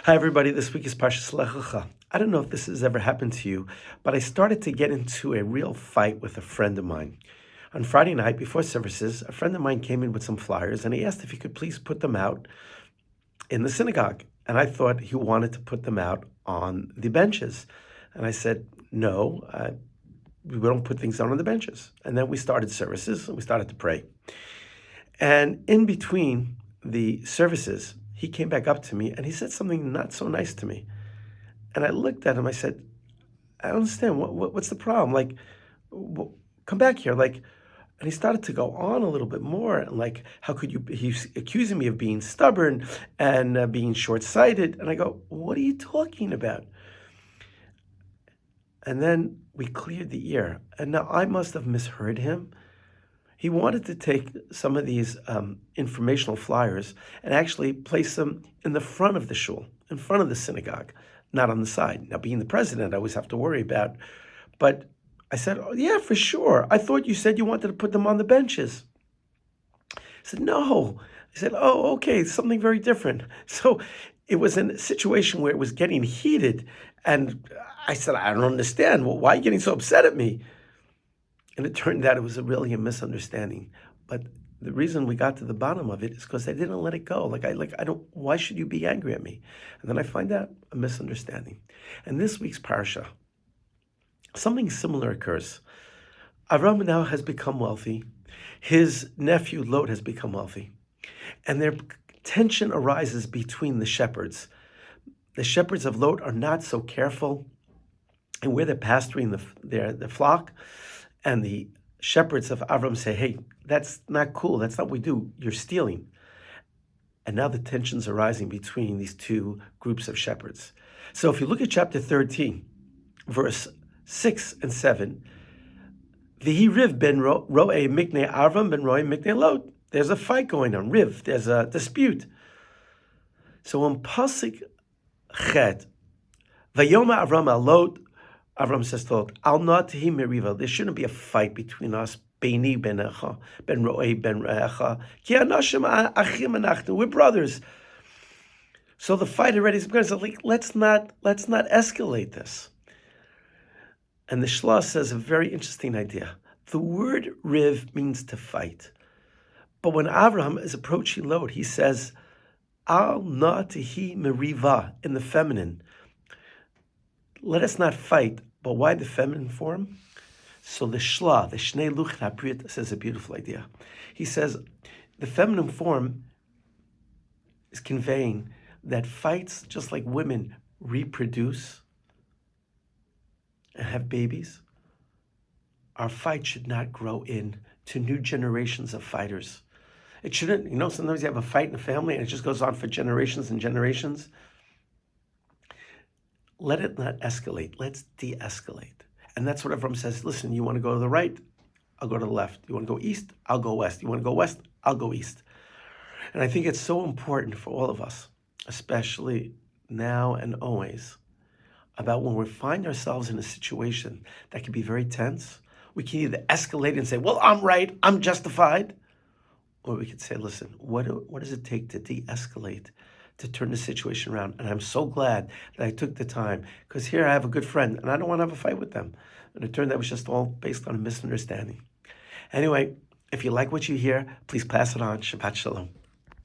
Hi, everybody. This week is Parshas Lech Lecha. I don't know if this has ever happened to you, but I started to get into a real fight with a friend of mine. On Friday night, before services, a friend of mine came in with some flyers, and he asked if he could please put them out in the synagogue. And I thought he wanted to put them out on the benches. And I said, no, we don't put things out on the benches. And then we started services, and we started to pray. And in between the services, he came back up to me and he said something not so nice to me. And I looked at him, I said, I don't understand, what's the problem? Like, come back here. Like, and he started to go on a little bit more. And like, how could you, he's accusing me of being stubborn and being short-sighted. And I go, what are you talking about? And then we cleared the air. And now I must have misheard him. He wanted to take some of these informational flyers and actually place them in the front of the shul, in front of the synagogue, not on the side. Now, being the president, I always have to worry about. But I said, oh, yeah, for sure. I thought you said you wanted to put them on the benches. I said, no. I said, oh, okay, something very different. So it was a situation where it was getting heated. And I said, I don't understand. Well, why are you getting so upset at me? And it turned out it was really a misunderstanding. But the reason we got to the bottom of it is because I didn't let it go. Why should you be angry at me? And then I find out a misunderstanding. And this week's parsha, something similar occurs. Avram now has become wealthy. His nephew Lot has become wealthy. And their tension arises between the shepherds. The shepherds of Lot are not so careful in where they're pasturing their flock. And the shepherds of Avram say, hey, that's not cool. That's not what we do. You're stealing. And now the tensions are rising between these two groups of shepherds. So if you look at chapter 13, verse 6 and 7, V'hi riv ben ro'eh miknei Avram ben ro'eh miknei Lot. There's a fight going on. Riv, there's a dispute. So in Pasuk Chet, Vayoma Avram al Lot, Avram says to Lot, Al not tehi meriva. There shouldn't be a fight between us. Beini benecha, ben ro'eh ben re'echa. Ki anashim achim anachnu. We're brothers. So the fight already is begun. So like, let's not escalate this. And the Shla says a very interesting idea. The word riv means to fight. But when Avraham is approaching Lot, he says, Al not tehi meriva, in the feminine. Let us not fight, but why the feminine form? So the Shla, the Shnei Luch HaBrit, says a beautiful idea. He says the feminine form is conveying that fights, just like women reproduce and have babies, our fight should not grow into new generations of fighters. It shouldn't, sometimes you have a fight in a family and it just goes on for generations and generations. Let it not escalate. Let's de-escalate. And that's what everyone says. Listen, you want to go to the right? I'll go to the left. You want to go east? I'll go west. You want to go west? I'll go east. And I think it's so important for all of us, especially now and always, about when we find ourselves in a situation that can be very tense. We can either escalate and say, well, I'm right, I'm justified. Or we could say, listen, what does it take to de-escalate, to turn the situation around? And I'm so glad that I took the time, because here I have a good friend and I don't want to have a fight with them. And it turned out it was just all based on a misunderstanding. Anyway, if you like what you hear, please pass it on. Shabbat Shalom.